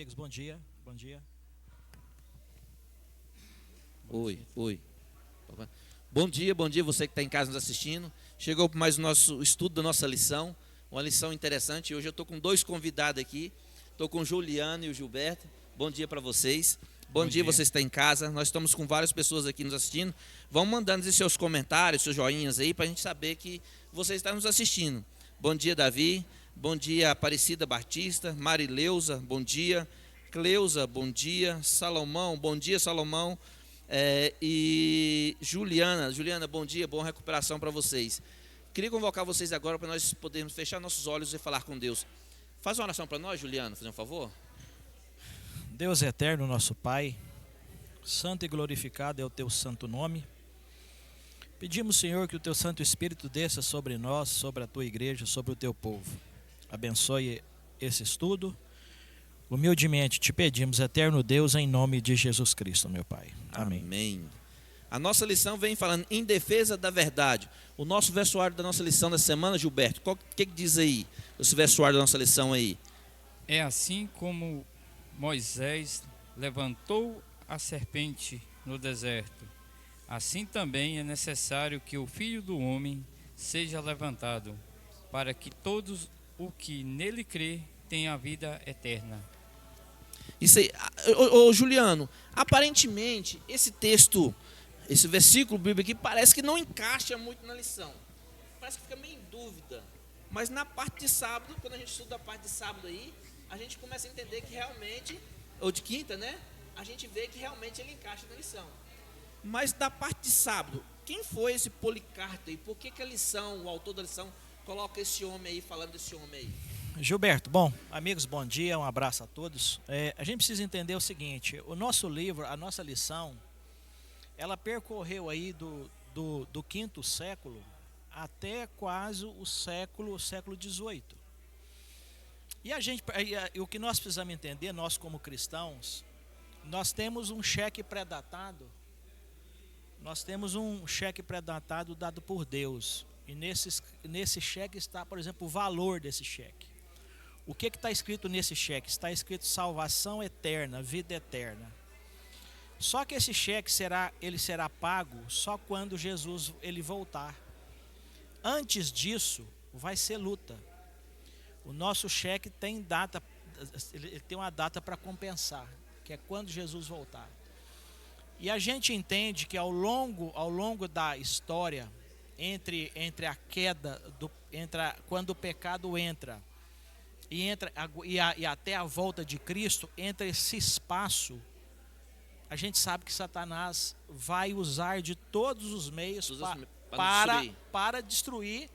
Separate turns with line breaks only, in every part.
Amigos, bom dia. Bom dia.
Oi. Bom dia você que está em casa nos assistindo. Chegou para mais o nosso estudo da nossa lição, uma lição interessante. Hoje eu estou com dois convidados aqui. Estou com o Juliano e o Gilberto. Bom dia para vocês. Bom dia, você está em casa. Nós estamos com várias pessoas aqui nos assistindo. Vão mandando os seus comentários, seus joinhas aí, para a gente saber que você está nos assistindo. Bom dia, Davi. Bom dia, Aparecida Batista. Marileuza, bom dia. Cleusa, bom dia. Salomão, bom dia, Salomão. E Juliana, bom dia, boa recuperação para vocês. Queria convocar vocês agora para nós podermos fechar nossos olhos e falar com Deus. Faz uma oração para nós, Juliano, fazer um favor.
Deus eterno, nosso Pai, santo e glorificado é o teu santo nome. Pedimos, Senhor, que o teu Santo Espírito desça sobre nós, sobre a tua igreja, sobre o teu povo. Abençoe esse estudo. Humildemente te pedimos, eterno Deus, em nome de Jesus Cristo, meu Pai. Amém.
Amém. A nossa lição vem falando em defesa da verdade. O nosso versuário da nossa lição da semana, Gilberto, o que diz aí? Esse versuário da nossa lição aí.
É assim como Moisés levantou a serpente no deserto, assim também é necessário que o Filho do Homem seja levantado, para que todos o que nele crê tenham a vida eterna.
Isso aí, Juliano, aparentemente esse texto, esse versículo bíblico aqui parece que não encaixa muito na lição. Parece que fica meio em dúvida. Mas na parte de sábado, quando a gente estuda a parte de sábado aí, a gente começa a entender que realmente, ou de quinta, né? A gente vê que realmente ele encaixa na lição. Mas da parte de sábado, quem foi esse Policarpo aí? Por que a lição, o autor da lição, coloca esse homem aí, falando desse homem aí?
Gilberto, bom, amigos, bom dia, um abraço a todos. A gente precisa entender o seguinte, o nosso livro, a nossa lição, ela percorreu aí do quinto século até quase o século XVIII. E o que nós precisamos entender, nós como cristãos, nós temos um cheque pré-datado, dado por Deus. E nesse cheque está, por exemplo, o valor desse cheque. O que está escrito nesse cheque? Está escrito salvação eterna, vida eterna. Só que esse cheque será pago só quando Jesus ele voltar. Antes disso, vai ser luta. O nosso cheque tem data, ele tem uma data para compensar, que é quando Jesus voltar. E a gente entende que ao longo da história, entre a queda, quando o pecado entra e até a volta de Cristo, entre esse espaço, a gente sabe que Satanás vai usar de todos os meios para destruir,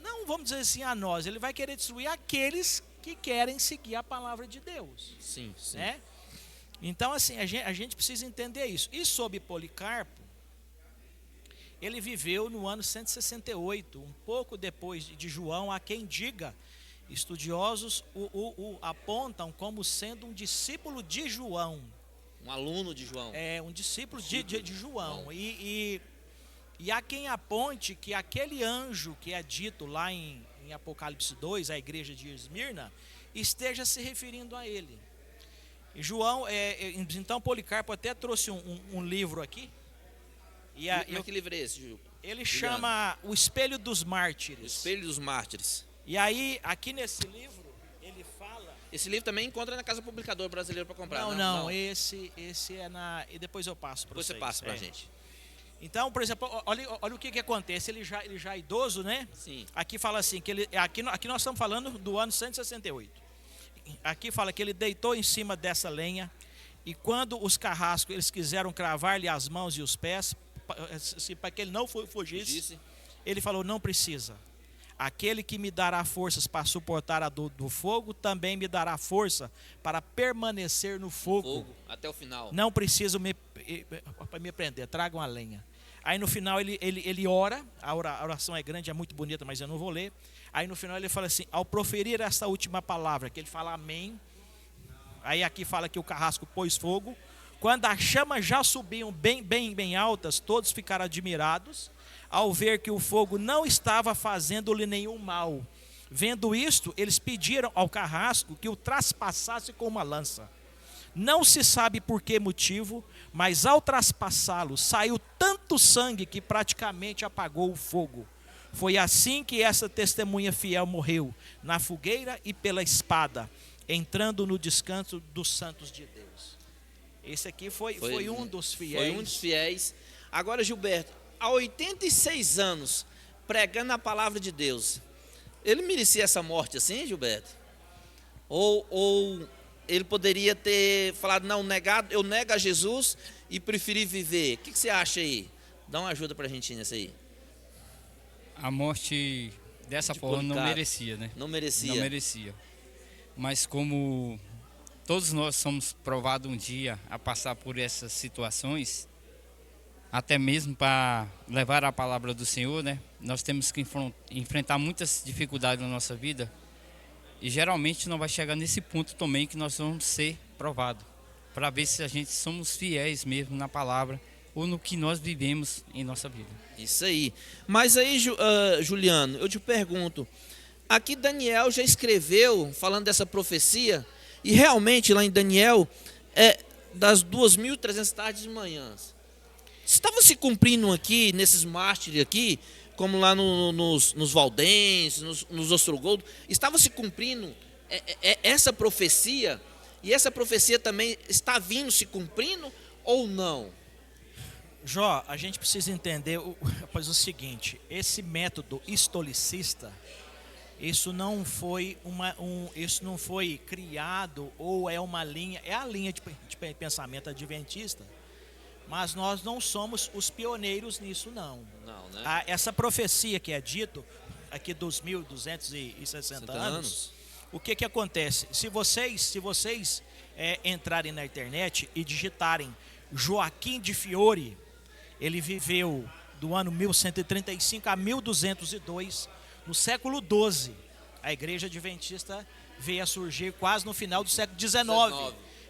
não vamos dizer assim a nós, ele vai querer destruir aqueles que querem seguir a palavra de Deus.
Sim.
Né? Então, assim, a gente precisa entender isso. E sobre Policarpo, ele viveu no ano 168, um pouco depois de João. Há quem diga, estudiosos o apontam como sendo um discípulo de João.
Um aluno de João.
Um discípulo de João. E há quem aponte que aquele anjo que é dito lá em Apocalipse 2, a igreja de Esmirna, esteja se referindo a ele. E João, então Policarpo até trouxe um livro aqui.
Que livro é esse, Ju?
Ele chama O Espelho dos Mártires.
O Espelho dos Mártires.
E aí, aqui nesse livro, ele fala...
Esse livro também encontra na Casa Publicadora Brasileira para comprar.
Não, esse é na... E depois eu passo para vocês.
Depois você passa para a gente.
Então, por exemplo, olha o que acontece. Ele já é idoso, né?
Sim.
Aqui fala assim, aqui nós estamos falando do ano 168. Aqui fala que ele deitou em cima dessa lenha, e quando os carrascos eles quiseram cravar-lhe as mãos e os pés, para que ele não fugisse, ele falou, não precisa. Aquele que me dará forças para suportar a dor do fogo, também me dará força para permanecer no fogo.
Até o final.
Não preciso me prender, tragam a lenha. Aí no final ele ora, a oração é grande, é muito bonita, mas eu não vou ler. Aí no final ele fala assim, ao proferir essa última palavra, que ele fala amém. Aí aqui fala que o carrasco pôs fogo. Quando as chamas já subiam bem altas, todos ficaram admirados ao ver que o fogo não estava fazendo-lhe nenhum mal. Vendo isto, eles pediram ao carrasco que o traspassasse com uma lança. Não se sabe por que motivo, mas ao traspassá-lo, saiu tanto sangue que praticamente apagou o fogo. Foi assim que essa testemunha fiel morreu, na fogueira e pela espada, entrando no descanso dos santos de Deus. Esse aqui foi um dos fiéis.
Foi um dos fiéis. Agora, Gilberto, há 86 anos, pregando a palavra de Deus, ele merecia essa morte assim, Gilberto? Ou ele poderia ter falado, não, eu nego a Jesus e preferi viver? O que você acha aí? Dá uma ajuda pra gente nessa aí.
A morte dessa forma não merecia, né?
Não merecia.
Não merecia. Mas como todos nós somos provados um dia a passar por essas situações, até mesmo para levar a palavra do Senhor, né? Nós temos que enfrentar muitas dificuldades na nossa vida e geralmente não vai chegar nesse ponto também que nós vamos ser provados, para ver se a gente somos fiéis mesmo na palavra ou no que nós vivemos em nossa vida.
Isso aí. Mas aí, Juliano, eu te pergunto, aqui Daniel já escreveu falando dessa profecia e realmente lá em Daniel das 2.300 tardes e manhãs. Estava se cumprindo aqui, nesses mártires aqui, como lá nos valdenses, nos ostrogoldos, estava se cumprindo essa profecia, e essa profecia também está vindo se cumprindo ou não?
Jó, a gente precisa entender o seguinte, esse método historicista, isso não foi criado ou é uma linha, é a linha de pensamento adventista, mas nós não somos os pioneiros nisso, não.
Não, né?
Essa profecia que é dito aqui dos 1.260 anos, o que acontece? Se vocês entrarem na internet e digitarem Joaquim de Fiore, ele viveu do ano 1135 a 1202, no século XII. A igreja adventista veio a surgir quase no final do século XIX.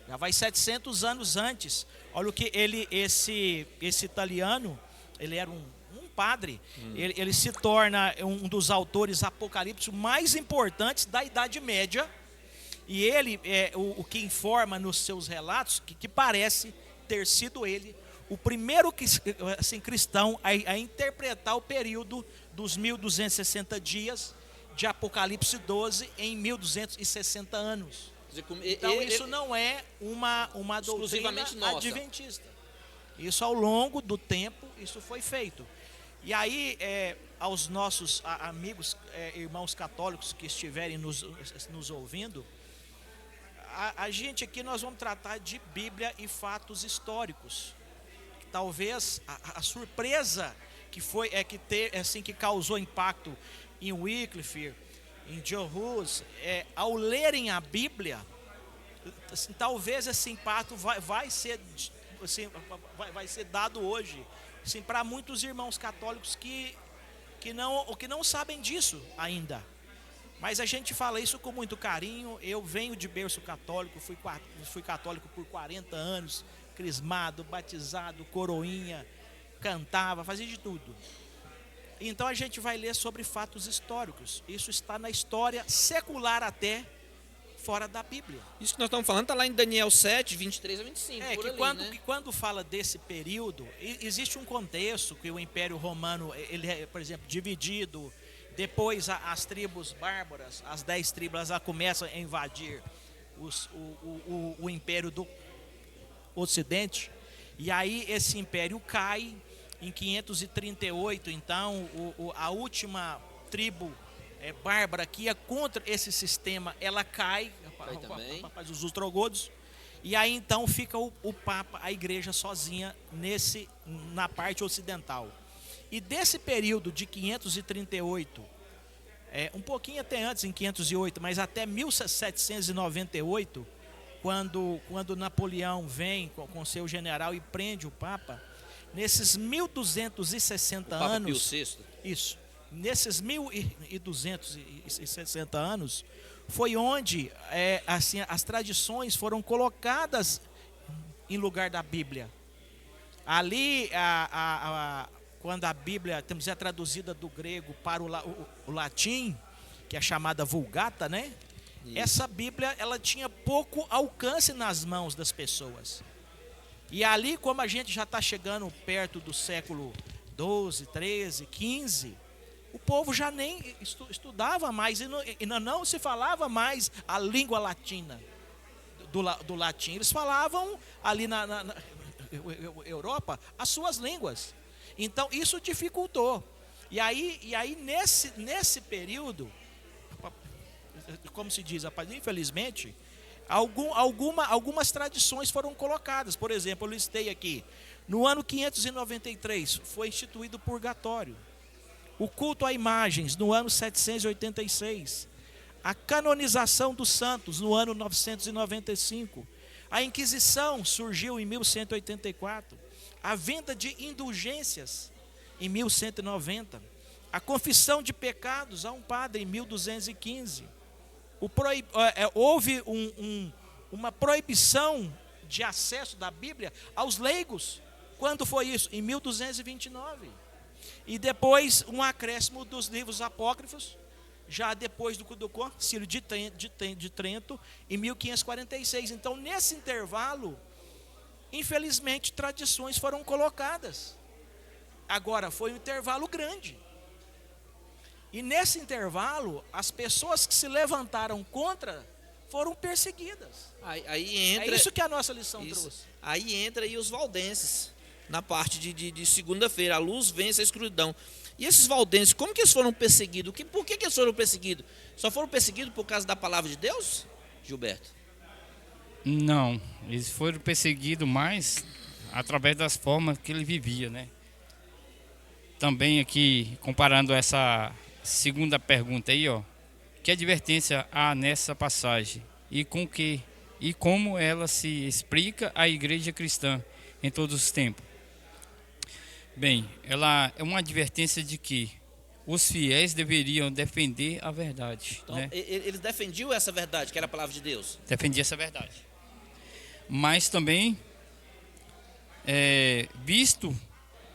Já vai 700 anos antes. Olha o que esse italiano, ele era um padre, ele se torna um dos autores apocalípticos mais importantes da Idade Média, e ele o que informa nos seus relatos que parece ter sido ele o primeiro cristão a interpretar o período dos 1260 dias de Apocalipse 12 em 1260 anos. Então isso não é uma doutrina adventista. Isso ao longo do tempo, isso foi feito. E aí, aos nossos amigos, irmãos católicos que estiverem nos ouvindo, a gente aqui nós vamos tratar de Bíblia e fatos históricos. Talvez a surpresa que causou impacto em Wycliffe, em John Hus, ao lerem a Bíblia, assim, talvez esse impacto vai ser dado hoje, assim, para muitos irmãos católicos que não sabem disso ainda. Mas a gente fala isso com muito carinho. Eu venho de berço católico, fui católico por 40 anos, crismado, batizado, coroinha, cantava, fazia de tudo. Então a gente vai ler sobre fatos históricos. Isso está na história secular até fora da Bíblia.
Isso que nós estamos falando está lá em Daniel 7, 23 a 25.
Que quando fala desse período, existe um contexto que o Império Romano, ele é, por exemplo, dividido. Depois as tribos bárbaras, as 10 tribos, elas começam a invadir o Império do Ocidente. E aí esse império cai. Em 538, então, a última tribo bárbara que ia contra esse sistema, ela cai, os ostrogodos, e aí então fica o Papa, a igreja sozinha na parte ocidental. E desse período de 538, um pouquinho até antes, em 508, mas até 1798, quando Napoleão vem com seu general e prende o Papa, nesses 1260 anos, isso, nesses 1260 anos, foi onde assim, as tradições foram colocadas em lugar da Bíblia. Ali, quando a Bíblia é traduzida do grego para o latim, que é a chamada Vulgata, né?
Isso.
Essa Bíblia, ela tinha pouco alcance nas mãos das pessoas. E ali, como a gente já está chegando perto do século 12, 13, 15, o povo já nem estudava mais e não se falava mais a língua latina do latim. Eles falavam ali na Europa as suas línguas. Então isso dificultou. E aí nesse período, como se diz, rapaz, infelizmente, algumas tradições foram colocadas. Por exemplo, eu listei aqui, no ano 593 foi instituído o purgatório. O culto a imagens, no ano 786. A canonização dos santos, no ano 995. A Inquisição surgiu em 1184. A venda de indulgências, em 1190. A confissão de pecados a um padre, em 1215. Houve uma proibição de acesso da Bíblia aos leigos. Quando foi isso? Em 1229. E depois um acréscimo dos livros apócrifos, já depois do Concílio de Trento, em 1546. Então, nesse intervalo, infelizmente, tradições foram colocadas. Agora, foi um intervalo grande. E nesse intervalo, as pessoas que se levantaram contra foram perseguidas.
Aí entra,
é isso que a nossa lição
isso.
trouxe.
Aí entra aí os valdenses, na parte de segunda-feira. A luz vence a escuridão. E esses valdenses, como que eles foram perseguidos? Por que eles foram perseguidos? Só foram perseguidos por causa da palavra de Deus, Gilberto?
Não, eles foram perseguidos mais através das formas que ele vivia, né? Também aqui, comparando essa segunda pergunta aí, ó, que advertência há nessa passagem e como ela se explica à igreja cristã em todos os tempos? Bem, ela é uma advertência de que os fiéis deveriam defender a verdade.
Então,
né?
eles defendiam essa verdade, que era a palavra de Deus.
Defendia essa verdade. Mas também visto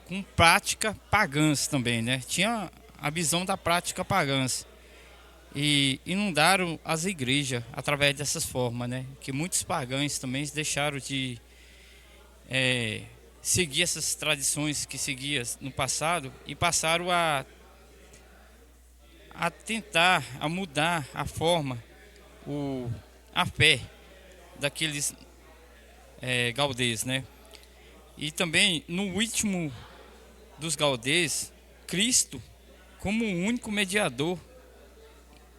com prática pagãs também, né? Tinha a visão da prática pagãs. E inundaram as igrejas através dessas formas, né? Que muitos pagãos também deixaram de seguir essas tradições que seguiam no passado e passaram a tentar, a mudar a forma, a fé daqueles gaudês, né? E também no último dos gaudês, Cristo como o único mediador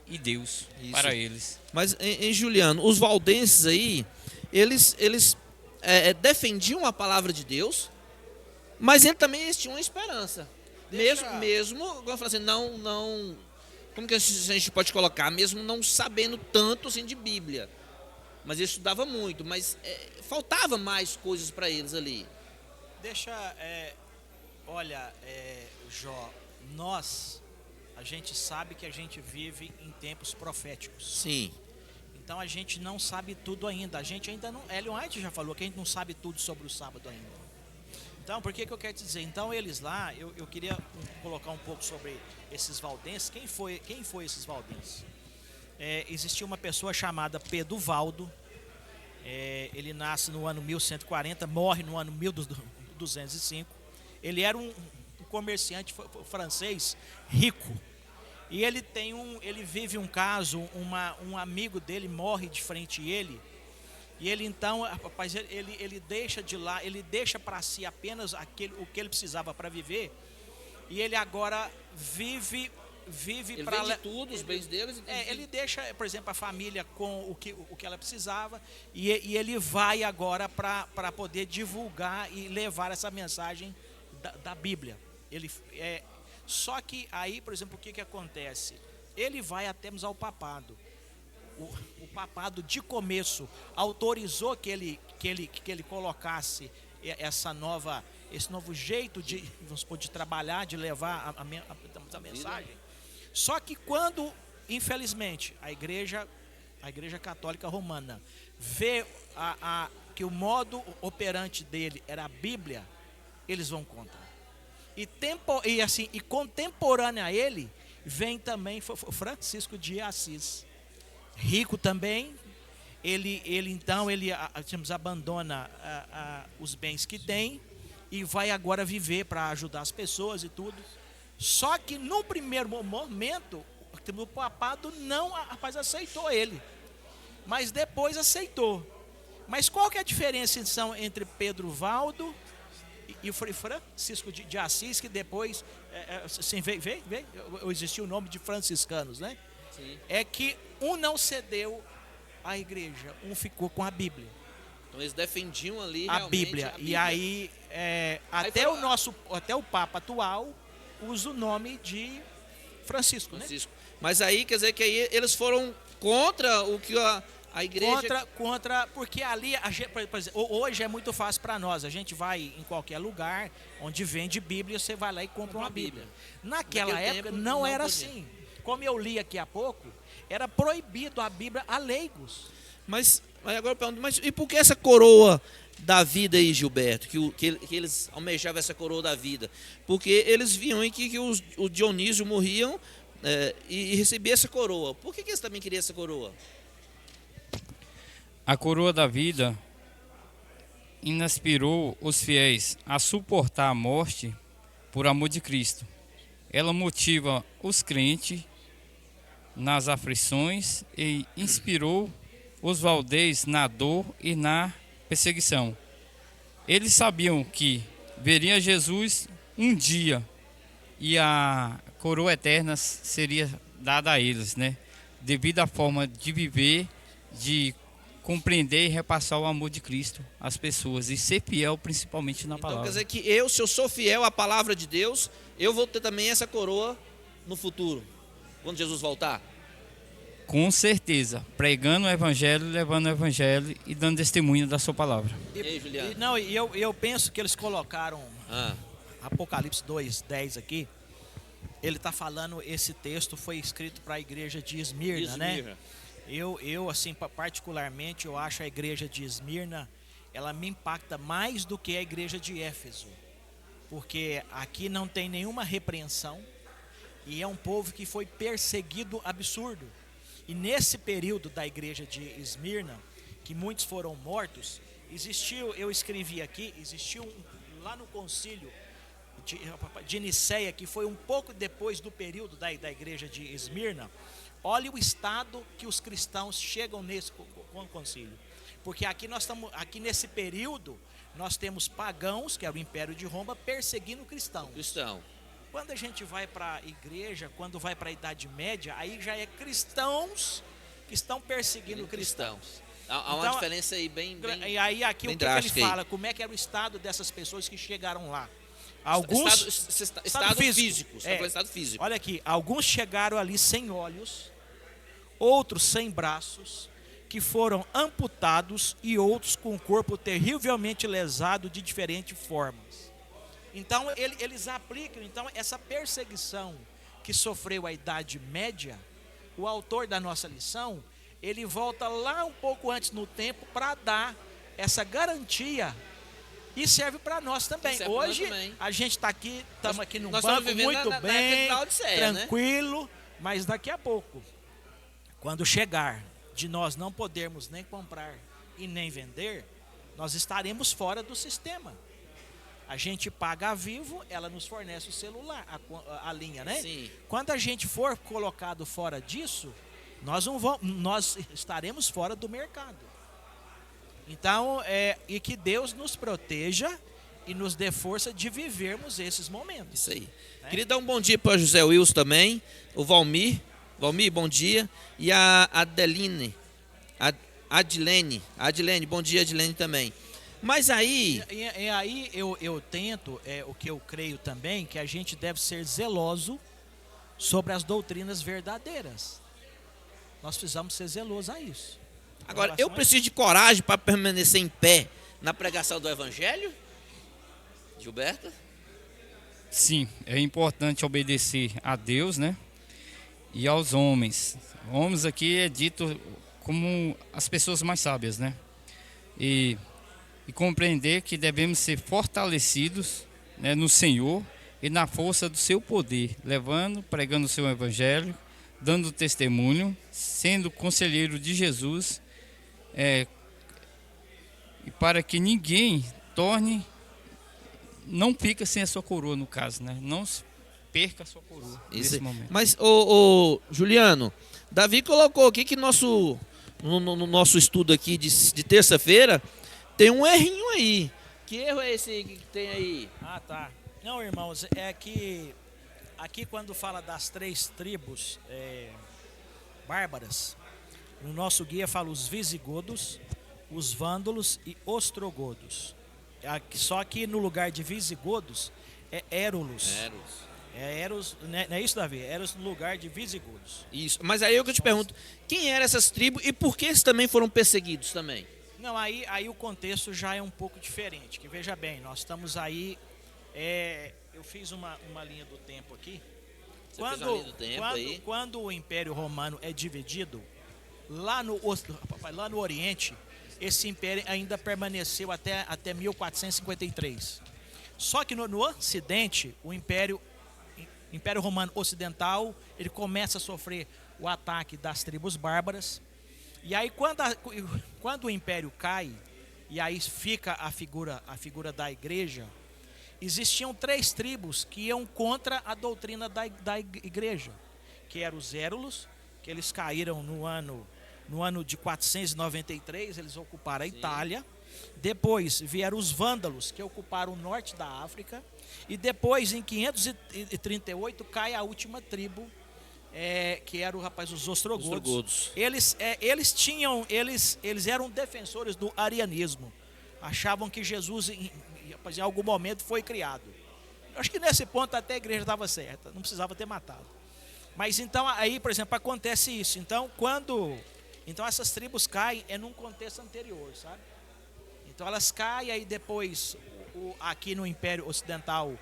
e Deus para eles.
Mas, em Juliano, os valdenses aí, eles defendiam a palavra de Deus, mas eles também tinham uma esperança. Mesmo, como eu falei assim, não, como que a gente pode colocar? Mesmo não sabendo tanto assim de Bíblia. Mas eles estudavam muito, mas faltava mais coisas para eles ali.
Olha, Jó, a gente sabe que a gente vive em tempos proféticos.
Sim.
Então a gente não sabe tudo ainda. A gente ainda não. Ellen White já falou que a gente não sabe tudo sobre o sábado ainda. Então, por que eu quero te dizer? Então, eles lá, eu queria colocar um pouco sobre esses valdenses. Quem foi esses valdenses? Existia uma pessoa chamada Pedro Valdo. Ele nasce no ano 1140, morre no ano 1205. Ele era um comerciante francês rico. E ele vive um caso, um amigo dele morre de frente a ele. E ele então, rapaz, ele deixa de lá, ele deixa para si apenas o que ele precisava para viver. E ele agora vive para
vende tudo, os bens deles.
Ele deixa, por exemplo, a família com o que ela precisava. E ele vai agora para poder divulgar e levar essa mensagem da Bíblia. Só que aí, por exemplo, o que acontece? Ele vai até ao papado. O papado de começo autorizou que ele colocasse esse novo jeito de trabalhar, de levar a mensagem. Só que quando, infelizmente, a igreja católica romana vê que o modo operante dele era a Bíblia, eles vão contra. E contemporâneo a ele, vem também Francisco de Assis, rico também. Ele abandona os bens que tem e vai agora viver para ajudar as pessoas e tudo. Só que no primeiro momento o papado não, rapaz, aceitou ele, mas depois aceitou. Mas qual que é a diferença então entre Pedro Valdo e o Frei Francisco de Assis, que depois assim, veio, existiu o nome de franciscanos, né?
Sim.
É que um não cedeu à igreja, um ficou com a Bíblia.
Então eles defendiam ali
A
realmente
Bíblia.
a
E aí, até o Papa atual usa o nome de Francisco, né?
Mas aí quer dizer que aí eles foram contra o que a igreja...
Porque ali, por exemplo, hoje é muito fácil para nós. A gente vai em qualquer lugar onde vende Bíblia, você vai lá e compra uma Bíblia. Naquela época não era assim. Como eu li aqui há pouco, era proibido a Bíblia a leigos.
Mas agora eu pergunto, mas e por que essa coroa da vida aí, Gilberto? Que eles almejavam essa coroa da vida? Porque eles viam em que o Dionísio morriam e recebia essa coroa. Por que eles também queriam essa coroa?
A coroa da vida inspirou os fiéis a suportar a morte por amor de Cristo. Ela motiva os crentes nas aflições e inspirou os valdeis na dor e na perseguição. Eles sabiam que veria Jesus um dia e a coroa eterna seria dada a eles, né? Devido à forma de viver, de compreender e repassar o amor de Cristo às pessoas e ser fiel principalmente na palavra.
Então quer dizer que se eu sou fiel à palavra de Deus, eu vou ter também essa coroa no futuro, quando Jesus voltar?
Com certeza, pregando o evangelho, levando o evangelho e dando testemunho da sua palavra.
E aí, Juliano?
Eu penso que eles colocaram Apocalipse 2:10 aqui. Ele está falando, esse texto foi escrito para a igreja de Esmirna, né? Eu assim, particularmente, eu acho a igreja de Esmirna, ela me impacta mais do que a igreja de Éfeso. Porque aqui não tem nenhuma repreensão e é um povo que foi perseguido absurdo. E nesse período da igreja de Esmirna, que muitos foram mortos, eu escrevi aqui, lá no concílio de Niceia, que foi um pouco depois do período da igreja de Esmirna. Olha o estado que os cristãos chegam nesse concílio. Porque aqui nesse período, nós temos pagãos, que era o Império de Roma, perseguindo cristãos. Quando a gente vai para a igreja, quando vai para a Idade Média, aí já é cristãos que estão perseguindo cristãos.
Há uma diferença aí bem
E aí aqui o que ele fala, como é que era o estado dessas pessoas que chegaram lá. Alguns
estado físico. Estado físico.
Olha aqui, alguns chegaram ali sem olhos, outros sem braços, que foram amputados, e outros com o corpo terrivelmente lesado de diferentes formas. Então eles aplicam essa perseguição que sofreu a Idade Média. O autor da nossa lição, ele volta lá um pouco antes no tempo para dar essa garantia. E serve para nós também. Hoje a gente está aqui, estamos aqui num banco muito bem, tranquilo, né? Mas daqui a pouco, quando chegar de nós não podermos nem comprar e nem vender, nós estaremos fora do sistema. A gente paga a Vivo, ela nos fornece o celular, a linha, né?
Sim.
Quando a gente for colocado fora disso, nós estaremos fora do mercado. Então, e que Deus nos proteja e nos dê força de vivermos esses momentos.
Isso aí.
Né?
Queria dar um bom dia para o José Wilson também, o Valmir, bom dia, e a Adilene, bom dia, Adilene também. Mas aí...
Aí eu tento, o que eu creio também, que a gente deve ser zeloso sobre as doutrinas verdadeiras. Nós precisamos ser zelosos a isso.
Agora, eu preciso de coragem para permanecer em pé na pregação do Evangelho? Gilberto?
Sim, é importante obedecer a Deus, né? E aos homens. Homens aqui é dito como as pessoas mais sábias, né? E compreender que devemos ser fortalecidos, né, no Senhor e na força do seu poder, levando, pregando o seu evangelho, dando testemunho, sendo conselheiro de Jesus, e para que ninguém não fica sem a sua coroa, no caso, né? Não perca a sua coroa nesse momento.
Mas, Juliano, Davi colocou aqui que no nosso estudo aqui de terça-feira tem um errinho aí. Que erro é esse que tem aí?
Ah, tá. Não, irmãos, é que aqui quando fala das 3 tribos bárbaras, no nosso guia fala os visigodos, os vândalos e ostrogodos. Só que no lugar de visigodos é Érulos. É Eros, não é isso, Davi? Eros no lugar de visigodos.
Isso. Mas aí eu que eu te pergunto, quem eram essas tribos e por que eles também foram perseguidos também?
Não, aí o contexto já é um pouco diferente. Que veja bem, nós estamos aí. Eu fiz uma linha do tempo aqui. Quando o Império Romano é dividido, lá no Oriente, esse império ainda permaneceu até 1453. Só que no Ocidente, o Império Romano Ocidental, ele começa a sofrer o ataque das tribos bárbaras. E aí quando o império cai, e aí fica a figura da igreja, existiam 3 tribos que iam contra a doutrina da igreja, que eram os Érulos, que eles caíram no ano de 493, eles ocuparam a Itália. Depois vieram os vândalos, que ocuparam o norte da África. E depois, em 538, cai a última tribo, que era os ostrogodos. Eles eram defensores do arianismo. Achavam que Jesus, em algum momento, foi criado. Eu acho que nesse ponto até a igreja estava certa, não precisava ter matado. Mas então, aí, por exemplo, acontece isso. Então, essas tribos caem num contexto anterior, sabe? Então elas caem, aí depois, aqui no Império Ocidental,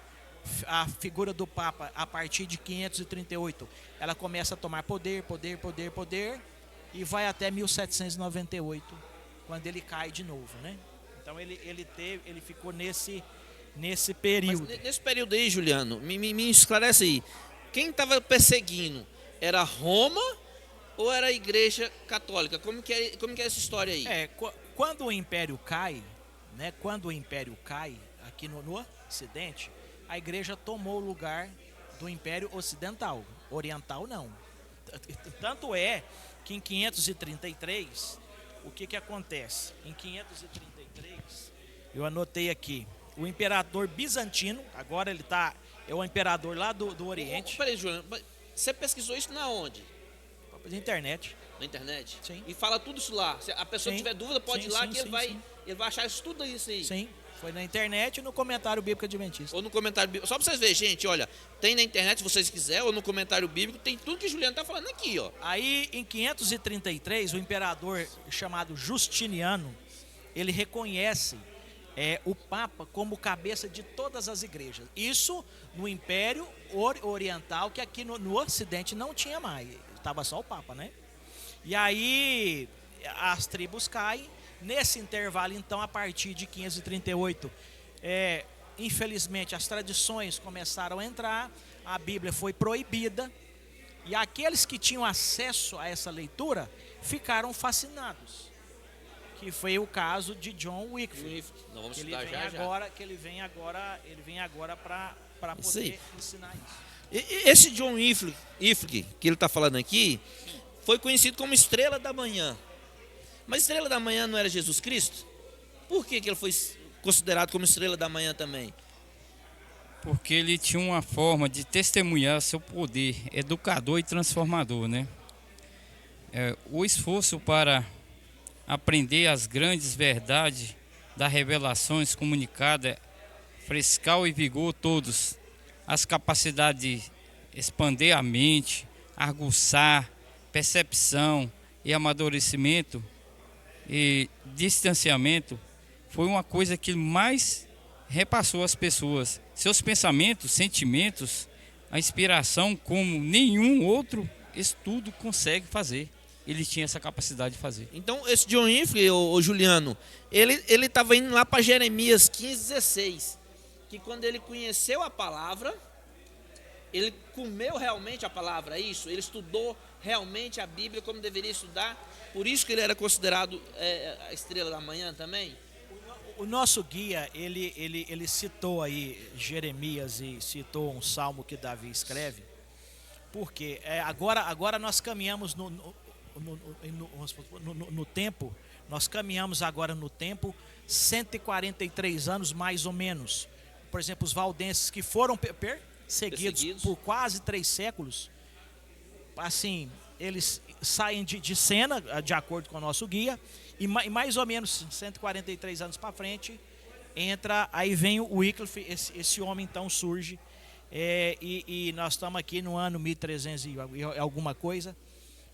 a figura do Papa, a partir de 538, ela começa a tomar poder, e vai até 1798, quando ele cai de novo, né? Então ele ficou nesse período.
Mas nesse período aí, Juliano, me esclarece aí, quem estava perseguindo era Roma ou era a Igreja Católica? Como que é essa história aí?
Quando o Império cai, né? Quando o Império cai aqui no Ocidente, a Igreja tomou o lugar do Império Ocidental. Oriental não. Tanto é que em 533, o que acontece? Em 533, eu anotei aqui, o imperador bizantino, agora é o imperador lá do Oriente.
Peraí, Juliano, você pesquisou isso na onde?
Na internet.
Na internet?
Sim.
E fala tudo isso lá. Se a pessoa tiver dúvida, pode ir lá que ele vai achar isso tudo isso aí.
Sim, foi na internet e no comentário bíblico adventista.
Ou no comentário bíblico. Só pra vocês verem, gente, olha, tem na internet se vocês quiserem, ou no comentário bíblico, tem tudo que o Juliano tá falando aqui, ó.
Aí, em 533, o imperador chamado Justiniano, ele reconhece o Papa como cabeça de todas as igrejas. Isso no Império Oriental, que aqui no Ocidente não tinha mais. Estava só o Papa, né? E aí as tribos caem. Nesse intervalo, então, a partir de 538, infelizmente as tradições começaram a entrar, a Bíblia foi proibida, e aqueles que tinham acesso a essa leitura ficaram fascinados, que foi o caso de John Wycliffe.
Nós vamos
que
estudar
ele vem agora para poder ensinar isso.
Esse John Wycliffe que ele está falando aqui foi conhecido como Estrela da Manhã. Mas Estrela da Manhã não era Jesus Cristo? Por que ele foi considerado como Estrela da Manhã também?
Porque ele tinha uma forma de testemunhar seu poder educador e transformador, né? O esforço para aprender as grandes verdades das revelações comunicadas, frescal e vigor todos, as capacidades de expandir a mente, aguçar, percepção e amadurecimento e distanciamento, foi uma coisa que mais repassou às pessoas. Seus pensamentos, sentimentos, a inspiração como nenhum outro estudo consegue fazer. Ele tinha essa capacidade de fazer.
Então, esse John Wycliffe, o Juliano, ele estava indo lá para Jeremias 15:16, que quando ele conheceu a palavra, Ele comeu realmente a palavra, é isso? Ele estudou realmente a Bíblia como deveria estudar? Por isso que ele era considerado a estrela da manhã também?
O nosso guia, ele citou aí Jeremias e citou um salmo que Davi escreve, porque agora nós caminhamos no tempo, nós caminhamos agora no tempo 143 anos mais ou menos. Por exemplo, os valdenses que foram perseguidos por quase 3 séculos, assim, eles saem de cena, de acordo com o nosso guia, e mais ou menos 143 anos para frente, aí vem o Wycliffe, esse homem então surge, e nós estamos aqui no ano 1300 e alguma coisa.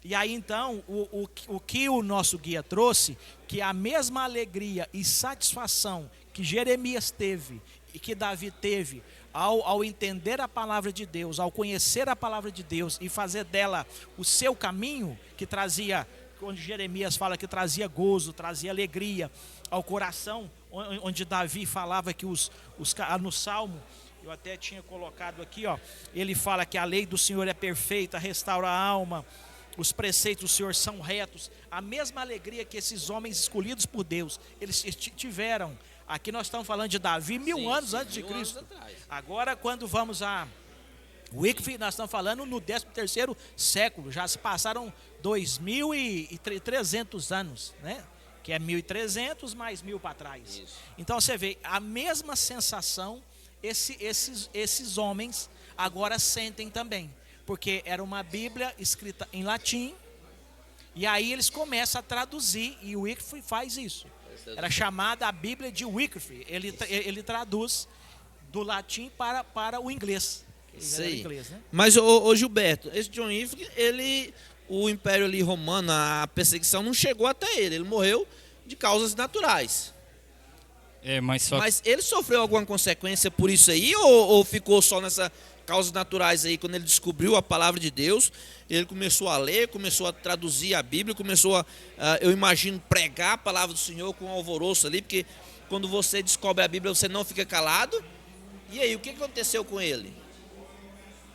E aí então, o que o nosso guia trouxe, que a mesma alegria e satisfação que Jeremias teve e que Davi teve ao entender a palavra de Deus, ao conhecer a palavra de Deus e fazer dela o seu caminho, que trazia, onde Jeremias fala que trazia gozo, trazia alegria ao coração, onde Davi falava que no Salmo, eu até tinha colocado aqui, ele fala que a lei do Senhor é perfeita, restaura a alma, os preceitos do Senhor são retos. A mesma alegria que esses homens escolhidos por Deus, eles tiveram. Aqui nós estamos falando de Davi 1000 anos antes de Cristo. Agora, quando vamos a Wycliffe, nós estamos falando no 13º século. Já se passaram 2300 anos, né? Que é 1300 mais 1000 para trás. Isso. Então você vê a mesma sensação esses homens agora sentem também. Porque era uma Bíblia escrita em latim, e aí eles começam a traduzir, e o Wycliffe faz isso. Era chamada a Bíblia de Wycliffe. Ele traduz do latim para o inglês. Inglês, né?
Mas, ô Gilberto, esse John Wycliffe, o Império ali romano, a perseguição não chegou até ele. Ele morreu de causas naturais. Mas ele sofreu alguma consequência por isso aí, ou ficou só nessa causas naturais aí? Quando ele descobriu a palavra de Deus, ele começou a ler, começou a traduzir a Bíblia, começou eu imagino, pregar a palavra do Senhor com alvoroço ali, porque quando você descobre a Bíblia, você não fica calado. E aí, o que aconteceu com ele?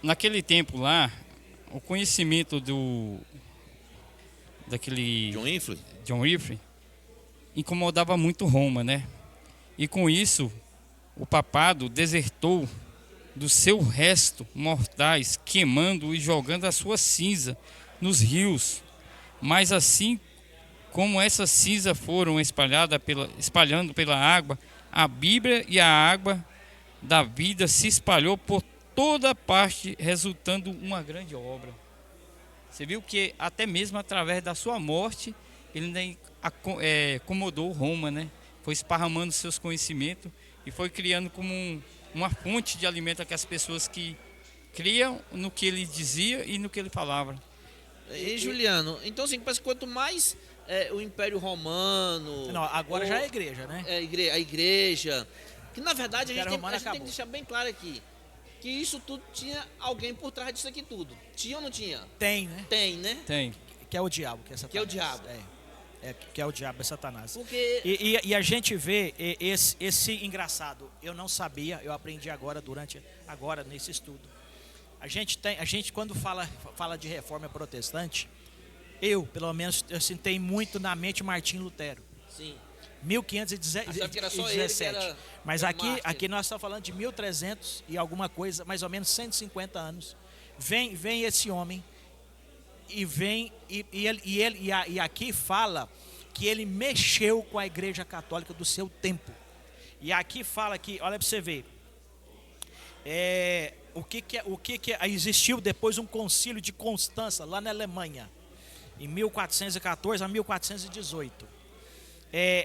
Naquele tempo lá, o conhecimento daquele John Wycliffe incomodava muito Roma, né? E com isso, o papado desertou do seu resto mortais, queimando e jogando a sua cinza nos rios. Mas assim como essas cinzas foram espalhando pela água, a Bíblia e a água da vida se espalhou por toda parte, resultando uma grande obra. Você viu que até mesmo através da sua morte, ele acomodou Roma, né? Foi esparramando seus conhecimentos e foi criando como uma fonte de alimento que as pessoas que criam no que ele dizia e no que ele falava.
E Juliano, então assim, parece que quanto mais o Império Romano...
Não, agora já é a igreja, né?
A igreja, que na verdade a gente tem que deixar bem claro aqui, que isso tudo tinha alguém por trás disso aqui tudo. Tinha ou não tinha?
Tem, né?
Tem, né?
Tem.
Que é o diabo, que é Satanás.
Que é o diabo.
Que é o diabo, é Satanás.
Porque...
E a gente vê esse engraçado, eu não sabia, eu aprendi agora nesse estudo. A gente quando fala de reforma protestante, pelo menos, eu sentei muito na mente Martim Lutero.
Sim.
1517. Mas aqui nós estamos falando de 1300 e alguma coisa, mais ou menos 150 anos. Vem esse homem e aqui fala que ele mexeu com a Igreja Católica do seu tempo. E aqui fala que, olha para você ver, existiu depois um concílio de Constança lá na Alemanha, em 1414 a 1418.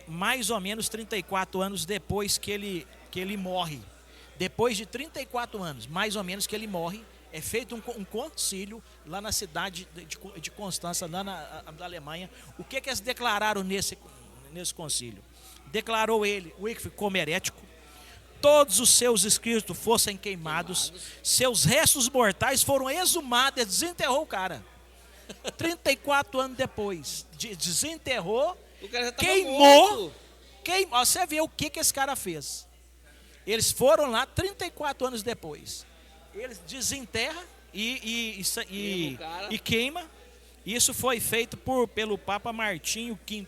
Mais ou menos 34 anos depois que ele morre. Depois de 34 anos, mais ou menos, que ele morre, é feito um concílio lá na cidade de Constança, lá na Alemanha. O que eles declararam nesse concílio? Declarou ele, Wycliffe, como herético, todos os seus escritos fossem queimados, seus restos mortais foram exumados, desenterrou o cara. 34 anos depois, desenterrou,
o cara já
queimou. Você vê o que esse cara fez. Eles foram lá 34 anos depois. Eles desenterram
Queima o cara.
e queima. Isso foi feito pelo Papa Martinho V.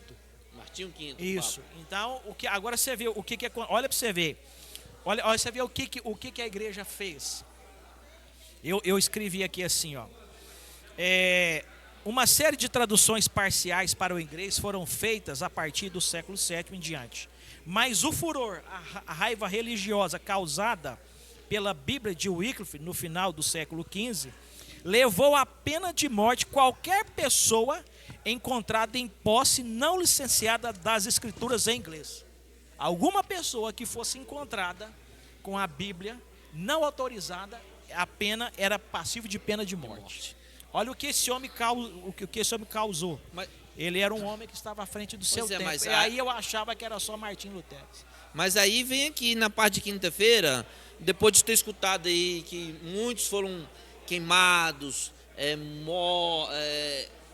Martinho V.
Isso. Então, agora você vê o que é. Olha para você ver. Olha você vê o que a igreja fez. Eu escrevi aqui assim, ó. Uma série de traduções parciais para o inglês foram feitas a partir do século VII em diante. Mas o furor, a raiva religiosa causada pela Bíblia de Wycliffe no final do século XV, levou à pena de morte qualquer pessoa encontrada em posse não licenciada das escrituras em inglês. Alguma pessoa que fosse encontrada com a Bíblia não autorizada, a pena era passivo de pena de morte. Olha o que esse homem causou. Ele era um homem que estava à frente do seu tempo. E aí eu achava que era só Martim Lutero.
Mas aí vem aqui na parte de quinta-feira, depois de ter escutado aí que muitos foram queimados,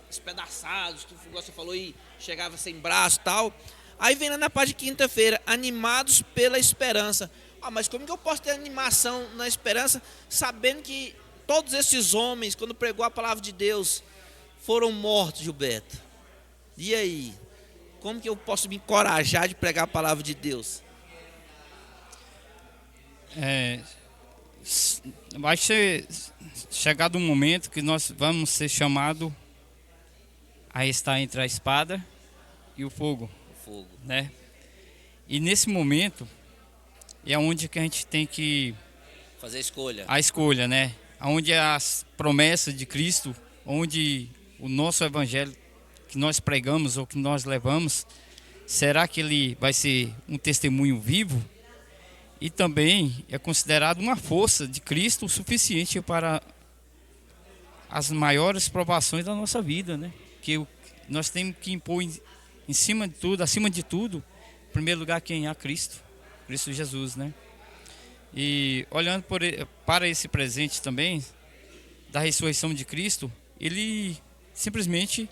espedaçados, que você falou aí, chegava sem braço e tal. Aí vem lá na parte de quinta-feira, animados pela esperança. Mas como que eu posso ter animação na esperança, sabendo que todos esses homens, quando pregou a palavra de Deus, foram mortos, Gilberto? E aí? Como que eu posso me encorajar de pregar a palavra de Deus?
Vai ser chegado um momento que nós vamos ser chamados a estar entre a espada e o fogo. Né? E nesse momento é onde que a gente tem que
fazer a
escolha, né? Onde as promessas de Cristo, onde o nosso evangelho que nós pregamos ou que nós levamos, será que ele vai ser um testemunho vivo? E também é considerado uma força de Cristo suficiente para as maiores provações da nossa vida, né? Que nós temos que impor em cima de tudo, acima de tudo, em primeiro lugar, quem é Cristo Jesus, né? E olhando para esse presente também da ressurreição de Cristo, ele simplesmente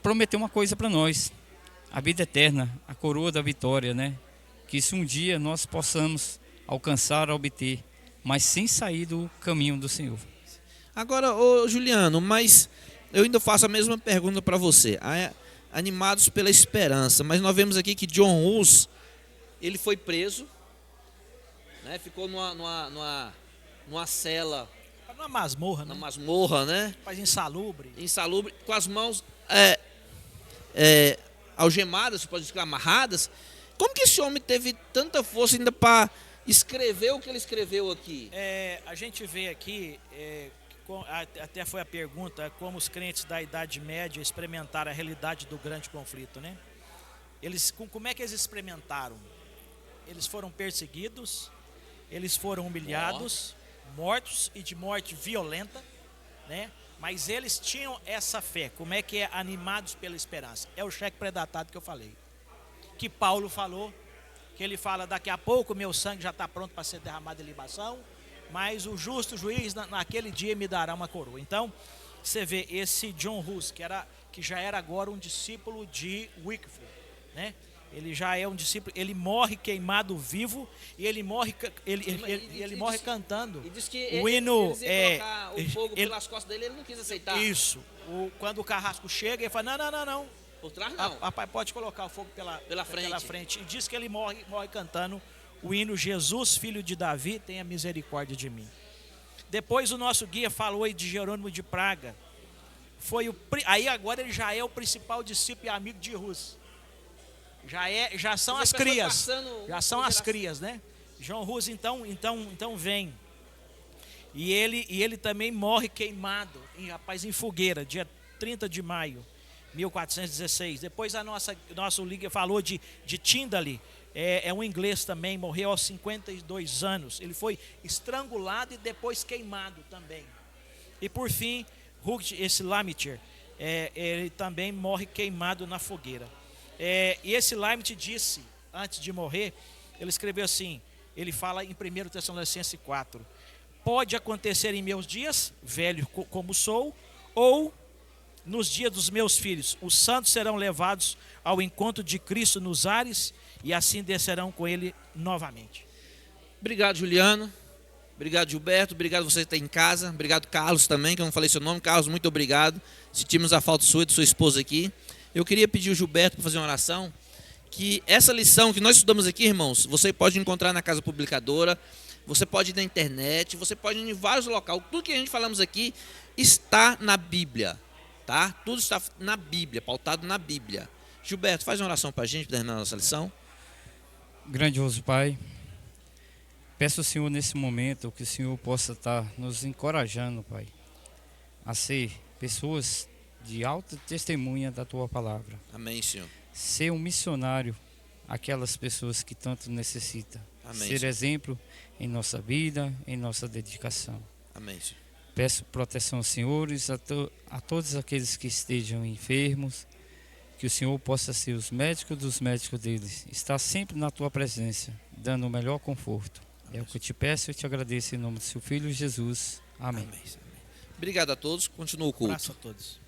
prometeu uma coisa para nós: a vida eterna, a coroa da vitória, né? Que isso um dia nós possamos alcançar, obter, mas sem sair do caminho do Senhor.
Agora, Juliano, mas eu ainda faço a mesma pergunta para você. Animados pela esperança, mas nós vemos aqui que John Hus, ele foi preso, né? Ficou numa cela,
numa masmorra, né?
Numa masmorra, né?
Faz insalubre,
com as mãos algemadas, pode dizer, amarradas. Como que esse homem teve tanta força ainda para escrever o que ele escreveu aqui?
A gente vê aqui, até foi a pergunta, como os crentes da Idade Média experimentaram a realidade do grande conflito, né? Como é que eles experimentaram? Eles foram perseguidos, eles foram humilhados, mortos e de morte violenta, né? Mas eles tinham essa fé. Como é que é? Animados pela esperança. É o cheque predatado que eu falei, que Paulo falou, que ele fala: daqui a pouco meu sangue já está pronto para ser derramado em libação, mas o justo juiz naquele dia me dará uma coroa. Então você vê esse John Hus, que já era agora um discípulo de Wycliffe, né? Ele já é um discípulo, ele morre queimado vivo e ele morre cantando.
E diz que
o hino
colocar o fogo pelas costas dele, ele não quis aceitar.
Isso. Quando o carrasco chega, ele fala: não.
Por trás não.
Rapaz, pode colocar o fogo pela frente. E diz que ele morre cantando o hino: Jesus, filho de Davi, tenha misericórdia de mim. Depois o nosso guia falou aí de Jerônimo de Praga. Aí agora ele já é o principal discípulo e amigo de Hus. Já são as crias. Já são as crias, né? John Hus então vem. E ele também morre queimado, em fogueira, dia 30 de maio. 1416. Depois nosso líder falou de Tyndale, é um inglês também, morreu aos 52 anos. Ele foi estrangulado e depois queimado também. E por fim, esse Lamiter, ele também morre queimado na fogueira. E esse Lamiter disse, antes de morrer, ele escreveu assim, ele fala em 1 Tessalonicenses 4: pode acontecer em meus dias, velho como sou, ou nos dias dos meus filhos, os santos serão levados ao encontro de Cristo nos ares, e assim descerão com ele novamente.
Obrigado, Juliano. Obrigado, Gilberto. Obrigado você que está em casa. Obrigado, Carlos, também, que eu não falei seu nome. Carlos, muito obrigado. Sentimos a falta sua e de sua esposa aqui. Eu queria pedir o Gilberto para fazer uma oração. Que essa lição que nós estudamos aqui, irmãos, você pode encontrar na Casa Publicadora, você pode ir na internet, você pode ir em vários locais. Tudo que a gente falamos aqui está na Bíblia, tá? Tudo está na Bíblia, pautado na Bíblia. Gilberto, faz uma oração para a gente, para terminar a nossa lição.
Grandioso Pai, peço ao Senhor nesse momento que o Senhor possa estar nos encorajando, Pai, a ser pessoas de alta testemunha da Tua Palavra.
Amém, Senhor.
Ser um missionário àquelas pessoas que tanto necessitam.
Amém,
Ser
Senhor.
exemplo em nossa vida, em nossa dedicação.
Amém, Senhor.
Peço proteção aos senhores, a todos aqueles que estejam enfermos, que o Senhor possa ser os médicos dos médicos deles, estar sempre na Tua presença, dando o melhor conforto. É o que eu te peço e te agradeço em nome do Seu Filho Jesus. Amém.
Amém. Obrigado a todos. Continua o culto.
Abraço a todos.